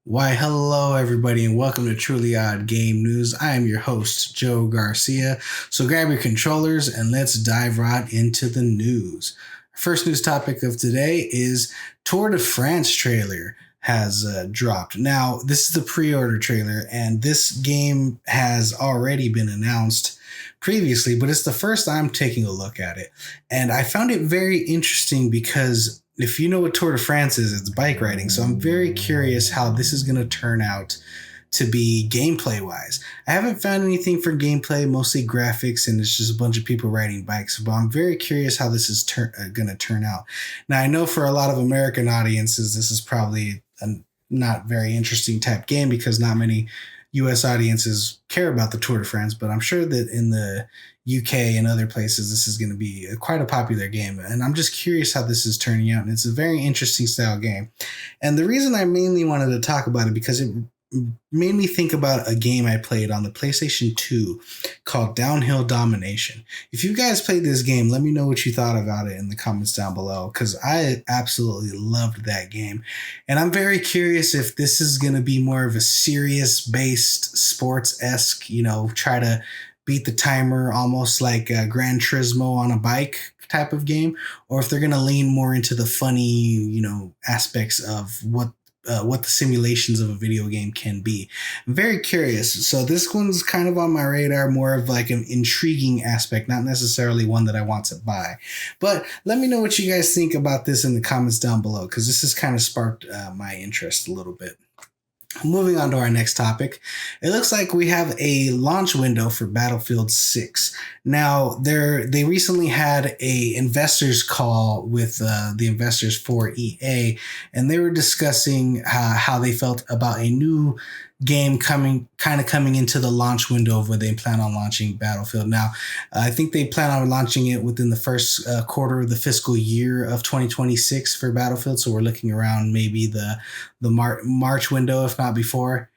Why, hello, everybody, and welcome to Truly Odd Game News. I am your host, Joe Garcia. So grab your controllers and let's dive right into the news. First news topic of today is Tour de France trailer has dropped. Now, this is the pre-order trailer, and this game has already been announced previously, but it's the first I'm taking a look at it. And I found it very interesting because if you know what Tour de France is, it's bike riding. So I'm very curious how this is going to turn out to be gameplay wise. I haven't found anything for gameplay, mostly graphics, and it's just a bunch of people riding bikes. But I'm very curious how this is going to turn out. Now, I know for a lot of American audiences, this is probably a not very interesting type game because not many US audiences care about the Tour de France, but I'm sure that in the UK and other places, this is going to be quite a popular game. And I'm just curious how this is turning out. And it's a very interesting style game. And the reason I mainly wanted to talk about it because it made me think about a game I played on the PlayStation 2 called Downhill Domination. If you guys played this game, let me know what you thought about it in the comments down below because I absolutely loved that game. And I'm very curious if this is going to be more of a serious based sports-esque, try to beat the timer almost like a Gran Turismo on a bike type of game, or if they're going to lean more into the funny, aspects of what the simulations of a video game can be. I'm very curious. So this one's kind of on my radar, more of like an intriguing aspect, not necessarily one that I want to buy. But let me know what you guys think about this in the comments down below, because this has kind of sparked my interest a little bit. Moving on to our next topic, it looks like we have a launch window for Battlefield 6. Now, they recently had a investors call with the investors for EA, and they were discussing how they felt about a new game coming into the launch window of where they plan on launching Battlefield. Now, I think they plan on launching it within the first quarter of the fiscal year of 2026 for Battlefield. So we're looking around maybe the March window, if not before.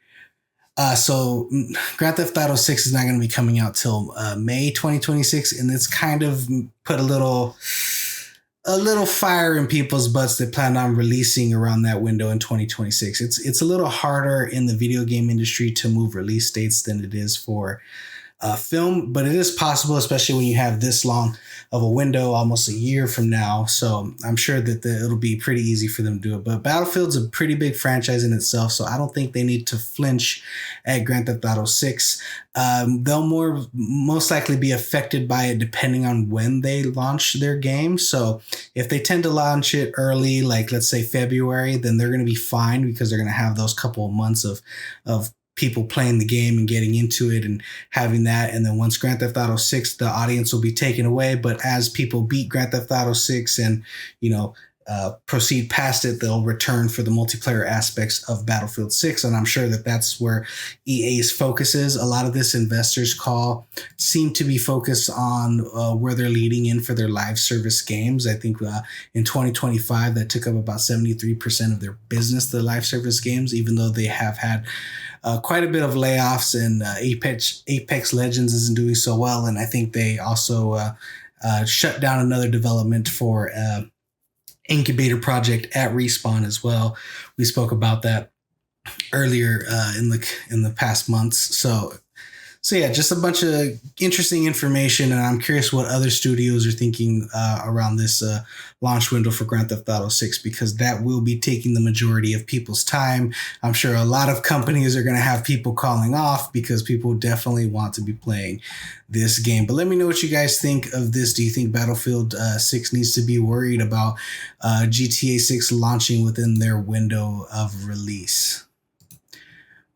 So Grand Theft Auto 6 is not going to be coming out till May 2026, and it's kind of put a little fire in people's butts that plan on releasing around that window in 2026. It's a little harder in the video game industry to move release dates than it is for film, but it is possible, especially when you have this long of a window, almost a year from now. So I'm sure that it'll be pretty easy for them to do it. But Battlefield's a pretty big franchise in itself, so I don't think they need to flinch at Grand Theft Auto 6. They'll most likely be affected by it depending on when they launch their game. So if they tend to launch it early, like let's say February, then they're going to be fine because they're going to have those couple of months of people playing the game and getting into it and having that. And then once Grand Theft Auto 6, the audience will be taken away. But as people beat Grand Theft Auto 6 and, proceed past it, they'll return for the multiplayer aspects of Battlefield 6. And I'm sure that that's where EA's focus is. A lot of this investors call seem to be focused on where they're leading in for their live service games. I think in 2025, that took up about 73% of their business, the live service games, even though they have had quite a bit of layoffs, and Apex Legends isn't doing so well. And I think they also shut down another development for incubator project at Respawn as well. We spoke about that earlier in the past months. So yeah, just a bunch of interesting information, and I'm curious what other studios are thinking around this launch window for Grand Theft Auto 6, because that will be taking the majority of people's time. I'm sure a lot of companies are going to have people calling off because people definitely want to be playing this game. But let me know what you guys think of this. Do you think Battlefield 6 needs to be worried about GTA 6 launching within their window of release?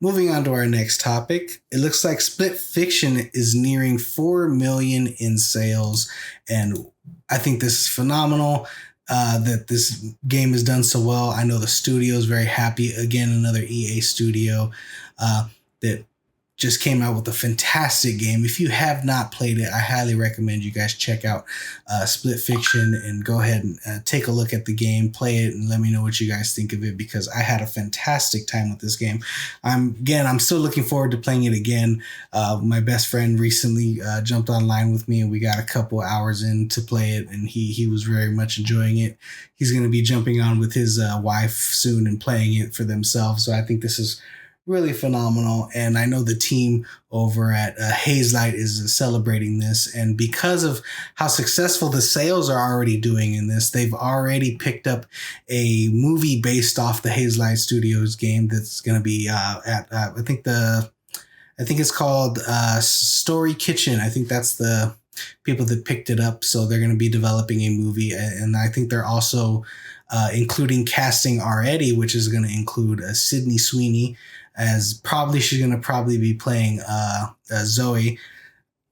Moving on to our next topic, it looks like Split Fiction is nearing 4 million in sales, and I think this is phenomenal that this game has done so well. I know the studio is very happy. Again, another EA studio that just came out with a fantastic game. If you have not played it, I highly recommend you guys check out Split Fiction and go ahead and take a look at the game, play it, and let me know what you guys think of it, because I had a fantastic time with this game. I'm still looking forward to playing it again. My best friend recently jumped online with me, and we got a couple hours in to play it, and he was very much enjoying it. He's going to be jumping on with his wife soon and playing it for themselves. So I think this is really phenomenal, and I know the team over at Hazelight is celebrating this, and because of how successful the sales are already doing in this, they've already picked up a movie based off the Hazelight Studios game that's going to be I think it's called Story Kitchen. I think that's the people that picked it up, so they're going to be developing a movie, and I think they're also including casting already, which is going to include Sydney Sweeney, as she's going to probably be playing Zoe.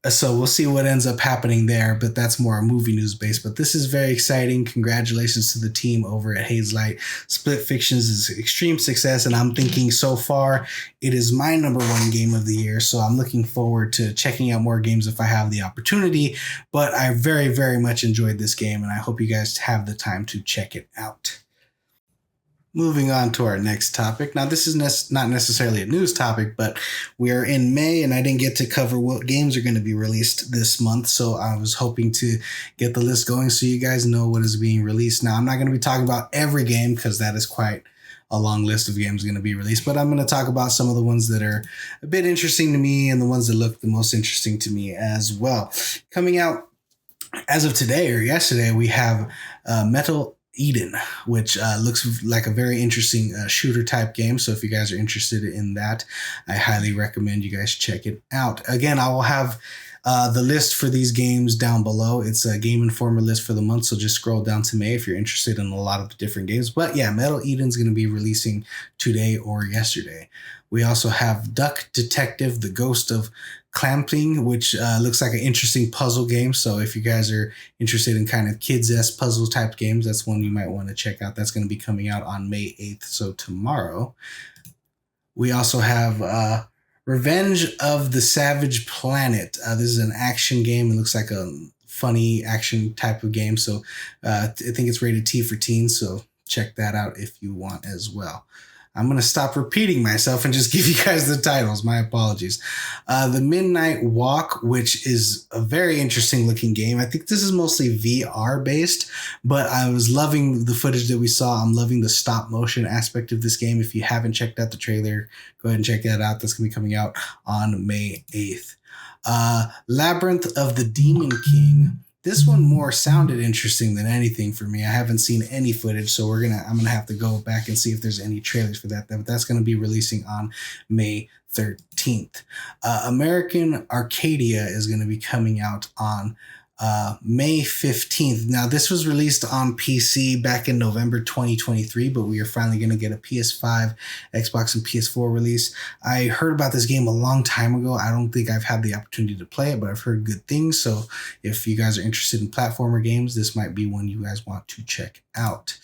So we'll see what ends up happening there, but that's more movie news based. But this is very exciting. Congratulations to the team over at Hazelight. Split Fictions is extreme success, and I'm thinking so far it is my number one game of the year. So I'm looking forward to checking out more games if I have the opportunity. But I very, very much enjoyed this game, and I hope you guys have the time to check it out. Moving on to our next topic. Now, this is not necessarily a news topic, but we are in May, and I didn't get to cover what games are going to be released this month. So I was hoping to get the list going so you guys know what is being released. Now, I'm not going to be talking about every game because that is quite a long list of games going to be released, but I'm going to talk about some of the ones that are a bit interesting to me and the ones that look the most interesting to me as well. Coming out as of today or yesterday, we have Metal Eden, which looks like a very interesting shooter type game. So if you guys are interested in that, I highly recommend you guys check it out. Again, I will have the list for these games down below. It's a Game Informer list for the month, so just scroll down to May if you're interested in a lot of the different games. But yeah, Metal Eden's going to be releasing today or yesterday. We also have Duck Detective, The Ghost of Clamping, which looks like an interesting puzzle game. So if you guys are interested in kind of kids-esque puzzle type games, that's one you might want to check out. That's going to be coming out on May 8th, so tomorrow. We also have Revenge of the Savage Planet. This is an action game. It looks like a funny action type of game. So I think it's rated T for teens, so check that out if you want as well. I'm going to stop repeating myself and just give you guys the titles. My apologies. The Midnight Walk, which is a very interesting looking game. I think this is mostly VR based, but I was loving the footage that we saw. I'm loving the stop motion aspect of this game. If you haven't checked out the trailer, go ahead and check that out. That's going to be coming out on May 8th. Labyrinth of the Demon King. This one more sounded interesting than anything for me. I haven't seen any footage, so I'm gonna have to go back and see if there's any trailers for that. But that's gonna be releasing on May 13th. American Arcadia is gonna be coming out on May 15th. Now, this was released on PC back in November 2023, but we are finally going to get a PS5, Xbox, and PS4 release. I heard about this game a long time ago. I don't think I've had the opportunity to play it, but I've heard good things. So if you guys are interested in platformer games, this might be one you guys want to check out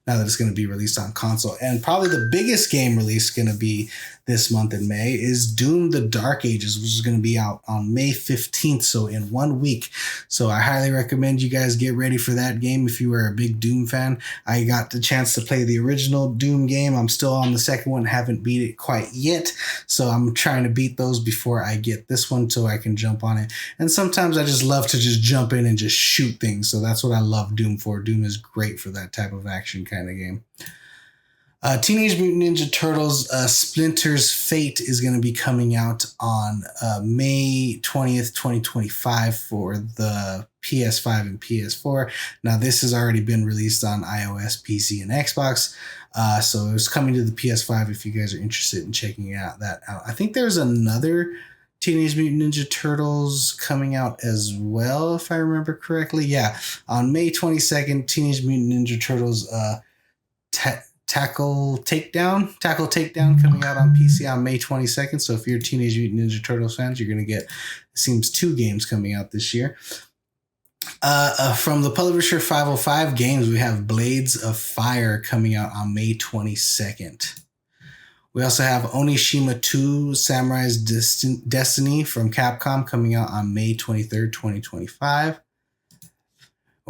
now that it's going to be released on console. And probably the biggest game release going to be this month in May is Doom the Dark Ages, which is going to be out on May 15th, so in 1 week. So I highly recommend you guys get ready for that game if you are a big Doom fan. I got the chance to play the original Doom game. I'm still on the second one, haven't beat it quite yet. So I'm trying to beat those before I get this one so I can jump on it. And sometimes I just love to just jump in and just shoot things. So that's what I love Doom for. Doom is great for that type of action kind of game. Teenage Mutant Ninja Turtles Splinter's Fate is going to be coming out on May 20th, 2025 for the PS5 and PS4. Now, this has already been released on iOS, PC, and Xbox. So it's coming to the PS5 if you guys are interested in checking that out. I think there's another Teenage Mutant Ninja Turtles coming out as well, if I remember correctly. Yeah, on May 22nd, Teenage Mutant Ninja Turtles Tackle Takedown coming out on PC on May 22nd. So if you're Teenage Mutant Ninja Turtles fans, you're going to get, it seems, 2 games coming out this year. From the publisher 505 Games, we have Blades of Fire coming out on May 22nd. We also have Onishima 2 Samurai's Destiny from Capcom coming out on May 23rd, 2025.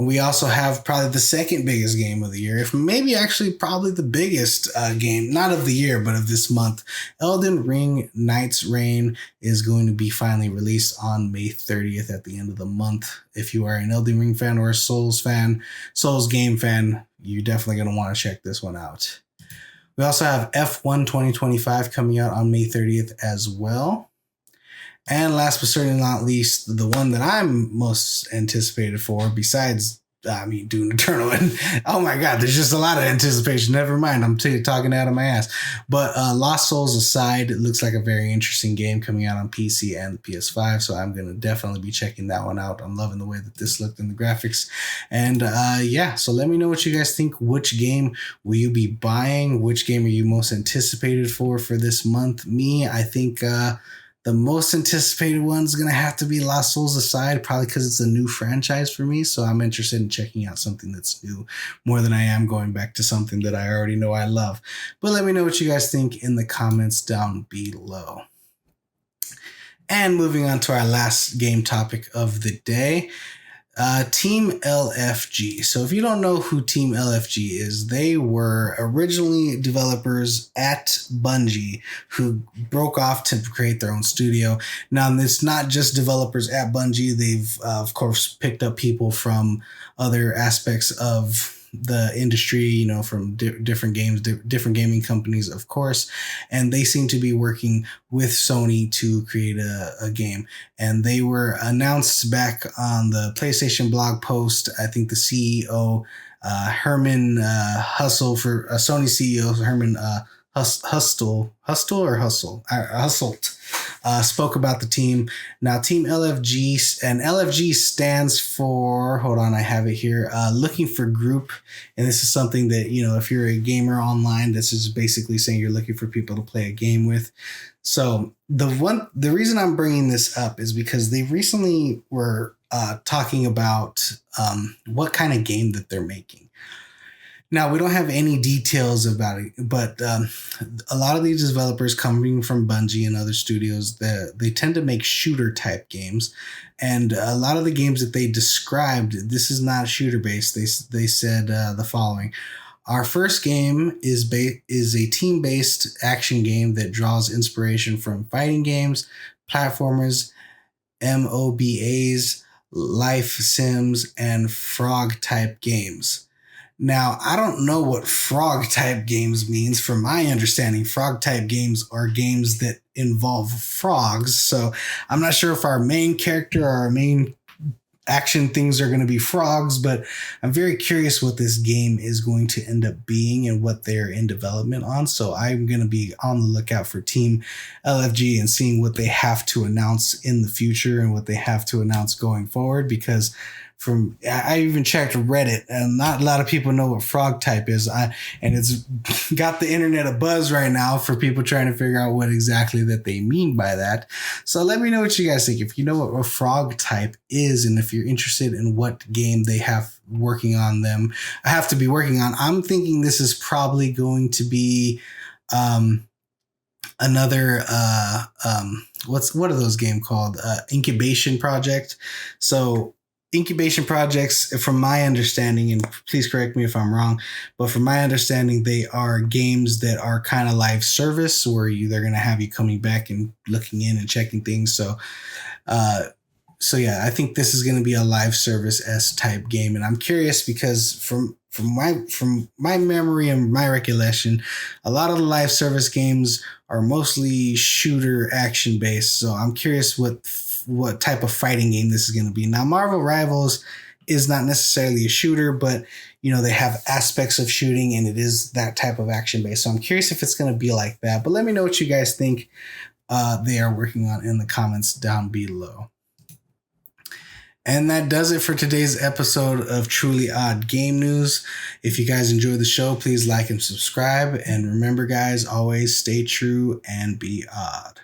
We also have probably the second biggest game of the year, if maybe actually probably the biggest game, not of the year, but of this month. Elden Ring Knight's Reign is going to be finally released on May 30th at the end of the month. If you are an Elden Ring fan or a Souls game fan, you're definitely going to want to check this one out. We also have F1 2025 coming out on May 30th as well. And last but certainly not least, the one that I'm most anticipated for, besides, Doom Eternal. And oh my God, there's just a lot of anticipation. Never mind, I'm talking out of my ass. But Lost Souls aside, it looks like a very interesting game coming out on PC and the PS5. So I'm going to definitely be checking that one out. I'm loving the way that this looked in the graphics. And so let me know what you guys think. Which game will you be buying? Which game are you most anticipated for this month? I think... the most anticipated one is going to have to be Lost Souls aside, probably because it's a new franchise for me. So I'm interested in checking out something that's new more than I am going back to something that I already know I love. But let me know what you guys think in the comments down below. And moving on to our last game topic of the day. Team LFG. So if you don't know who Team LFG is, they were originally developers at Bungie who broke off to create their own studio. Now, it's not just developers at Bungie. They've, of course, picked up people from other aspects of the industry, from different games, different gaming companies, of course. And they seem to be working with Sony to create a game. And they were announced back on the PlayStation blog post. I think the CEO, Herman Husselt, spoke about the team. Now, Team LFG, and LFG stands for, hold on, I have it here, looking for group. And this is something that, if you're a gamer online, this is basically saying you're looking for people to play a game with. So the reason I'm bringing this up is because they recently were talking about what kind of game that they're making. Now, we don't have any details about it, but a lot of these developers coming from Bungie and other studios, they tend to make shooter type games. And a lot of the games that they described, this is not shooter based. They said the following. Our first game is a team-based action game that draws inspiration from fighting games, platformers, MOBAs, life sims, and frog type games. Now, I don't know what frog type games means. From my understanding, frog type games are games that involve frogs. So I'm not sure if our main character or our main action things are going to be frogs, but I'm very curious what this game is going to end up being and what they're in development on. So I'm going to be on the lookout for Team LFG and seeing what they have to announce in the future and what they have to announce going forward, because I even checked Reddit, and not a lot of people know what frog type is. And it's got the internet a buzz right now for people trying to figure out what exactly that they mean by that. So let me know what you guys think. If you know what a frog type is, and if you're interested in what game they have working on them, I have to be working on. I'm thinking this is probably going to be another what are those games called? Incubation project. So incubation projects, from my understanding, and please correct me if I'm wrong, but from my understanding, they are games that are kind of live service, where they're going to have you coming back and looking in and checking things. So yeah, I think this is going to be a live service-esque type game, and I'm curious because from my memory and my recollection, a lot of the live service games are mostly shooter action based. So I'm curious what type of fighting game this is going to be. Now, Marvel Rivals is not necessarily a shooter, but they have aspects of shooting, and it is that type of action based. So I'm curious if it's going to be like that. But let me know what you guys think they are working on in the comments down below. And that does it for today's episode of Truly Odd Game News. If you guys enjoyed the show, please like and subscribe. And remember, guys, always stay true and be odd.